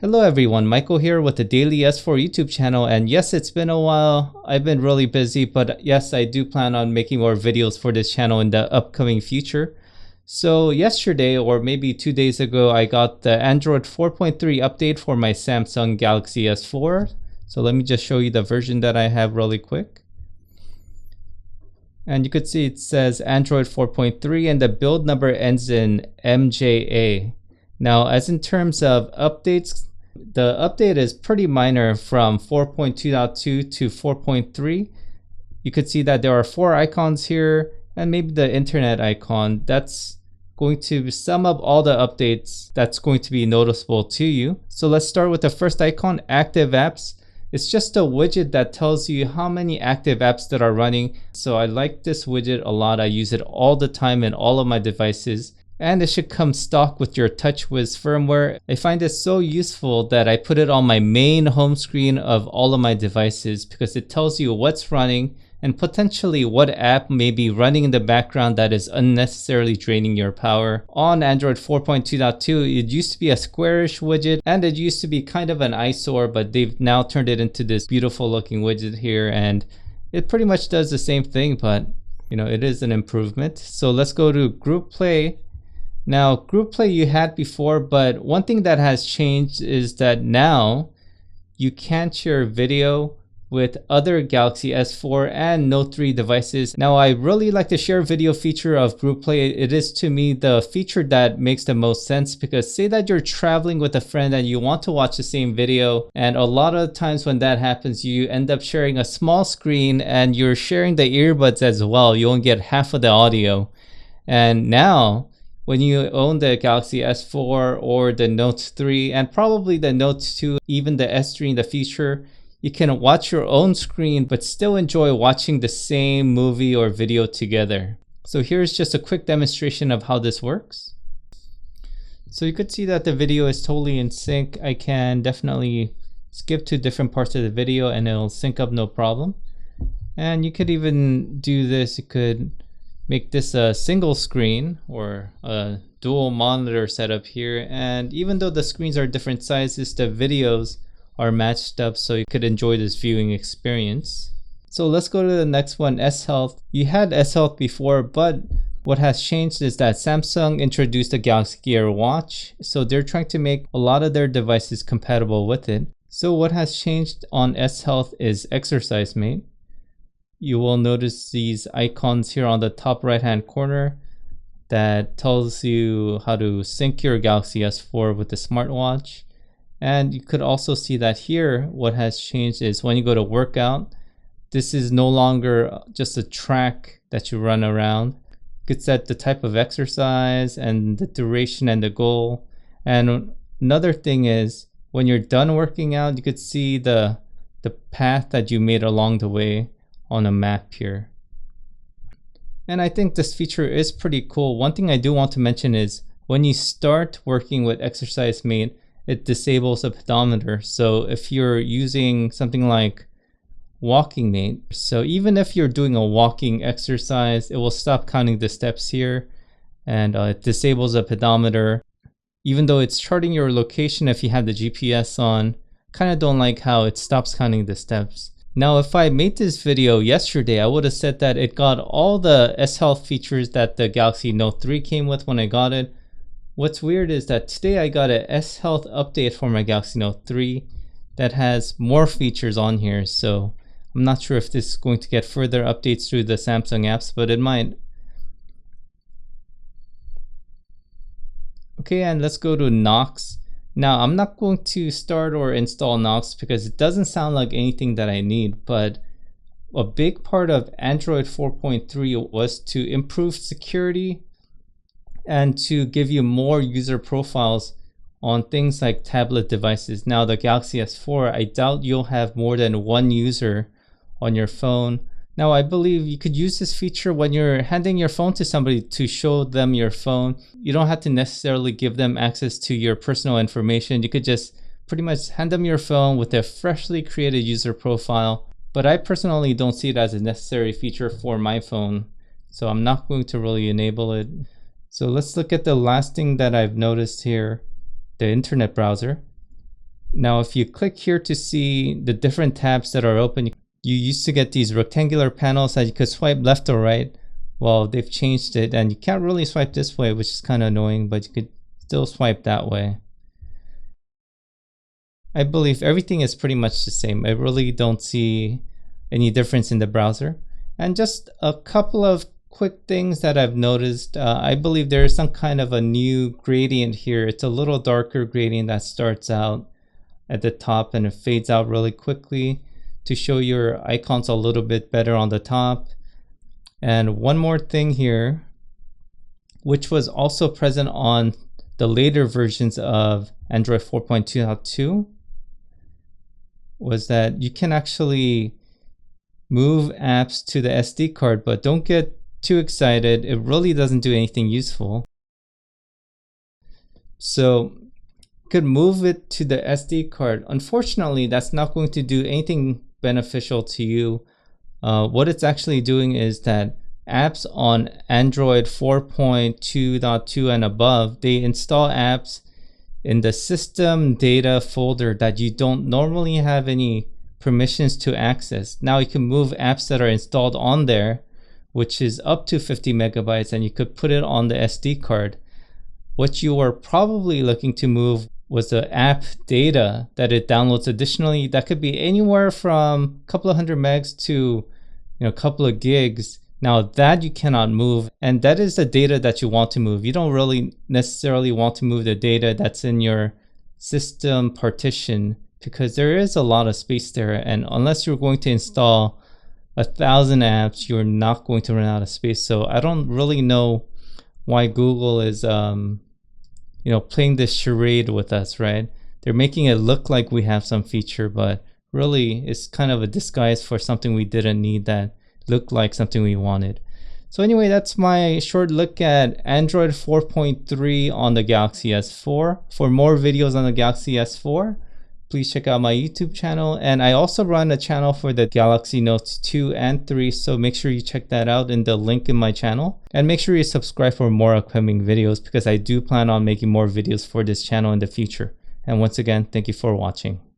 Hello everyone, Michael here with the Daily S4 YouTube channel, and yes, it's been a while. I've been really busy, but yes, I do plan on making more videos for this channel in the upcoming future. So yesterday, or maybe 2 days ago, I got the Android 4.3 update for my Samsung Galaxy S4. So let me just show you the version that I have really quick. And you could see it says Android 4.3 and the build number ends in MJA. Now, as in terms of updates, the update is pretty minor from 4.2.2 to 4.3. You could see that there are 4 icons here and maybe the internet icon. That's going to sum up all the updates that's going to be noticeable to you. So let's start with the first icon, active apps. It's just a widget that tells you how many active apps that are running. So I like this widget a lot. I use it all the time in all of my devices. And it should come stock with your TouchWiz firmware. I find it so useful that I put it on my main home screen of all of my devices because it tells you what's running and potentially what app may be running in the background that is unnecessarily draining your power. On Android 4.2.2, it used to be a squarish widget and it used to be kind of an eyesore, but they've now turned it into this beautiful looking widget here, and it pretty much does the same thing, but you know, it is an improvement. So let's go to Group Play. Now, Group Play you had before, but one thing that has changed is that now you can't share video with other Galaxy S4 and Note 3 devices. Now, I really like the share video feature of Group Play. It is, to me, the feature that makes the most sense, because say that you're traveling with a friend and you want to watch the same video, and a lot of times when that happens, you end up sharing a small screen and you're sharing the earbuds as well. You won't get half of the audio. And now, when you own the Galaxy S4 or the Note 3 and probably the Note 2, even the S3 in the future, you can watch your own screen but still enjoy watching the same movie or video together. So here's just a quick demonstration of how this works. So you could see that the video is totally in sync. I can definitely skip to different parts of the video and it'll sync up no problem. And you could even do this. You could make this a single screen or a dual monitor setup here, and even though the screens are different sizes, the videos are matched up so you could enjoy this viewing experience. So let's go to the next one, S Health. You had S Health before, but what has changed is that Samsung introduced the Galaxy Gear Watch, so they're trying to make a lot of their devices compatible with it. So what has changed on S Health is Exercise Mate. You will notice these icons here on the top right hand corner that tells you how to sync your Galaxy S4 with the smartwatch. And you could also see that here what has changed is when you go to workout, this is no longer just a track that you run around. You could set the type of exercise and the duration and the goal. And another thing is when you're done working out, you could see the path that you made along the way on a map here. And I think this feature is pretty cool. One thing I do want to mention is when you start working with Exercise Mate, it disables a pedometer. So if you're using something like Walking Mate, so even if you're doing a walking exercise, it will stop counting the steps here, and it disables a pedometer. Even though it's charting your location if you have the GPS on, kind of don't like how it stops counting the steps. Now, if I made this video yesterday, I would have said that it got all the S Health features that the Galaxy Note 3 came with when I got it. What's weird is that today I got an S Health update for my Galaxy Note 3 that has more features on here. So I'm not sure if this is going to get further updates through the Samsung apps, but it might. Okay, and let's go to Knox. Now, I'm not going to start or install Knox because it doesn't sound like anything that I need, but a big part of Android 4.3 was to improve security and to give you more user profiles on things like tablet devices. Now, the Galaxy S4, I doubt you'll have more than one user on your phone. Now, I believe you could use this feature when you're handing your phone to somebody to show them your phone. You don't have to necessarily give them access to your personal information. You could just pretty much hand them your phone with a freshly created user profile. But I personally don't see it as a necessary feature for my phone, so I'm not going to really enable it. So let's look at the last thing that I've noticed here, the internet browser. Now, if you click here to see the different tabs that are open, you used to get these rectangular panels that you could swipe left or right. Well, they've changed it and you can't really swipe this way, which is kind of annoying, but you could still swipe that way. I believe everything is pretty much the same. I really don't see any difference in the browser. And just a couple of quick things that I've noticed. I believe there is some kind of a new gradient here. It's a little darker gradient that starts out at the top and it fades out really quickly to show your icons a little bit better on the top. And one more thing here, which was also present on the later versions of Android 4.2.2, was that you can actually move apps to the SD card, but don't get too excited. It really doesn't do anything useful. So you could move it to the SD card. Unfortunately, that's not going to do anything beneficial to you. What it's actually doing is that apps on Android 4.2.2 and above, they install apps in the system data folder that you don't normally have any permissions to access. Now you can move apps that are installed on there, which is up to 50 megabytes, and you could put it on the SD card. What you were probably looking to move was the app data that it downloads additionally. That could be anywhere from a couple of hundred megs to a couple of gigs. Now that you cannot move, and that is the data that you want to move. You don't really necessarily want to move the data that's in your system partition because there is a lot of space there, and unless you're going to install 1,000 apps, you're not going to run out of space. So I don't really know why Google is playing this charade with us, right? They're making it look like we have some feature, but really it's kind of a disguise for something we didn't need that looked like something we wanted. So anyway, that's my short look at Android 4.3 on the Galaxy S4. For more videos on the Galaxy S4, please check out my YouTube channel. And I also run a channel for the Galaxy Notes 2 and 3, so make sure you check that out in the link in my channel. And make sure you subscribe for more upcoming videos because I do plan on making more videos for this channel in the future. And once again, thank you for watching.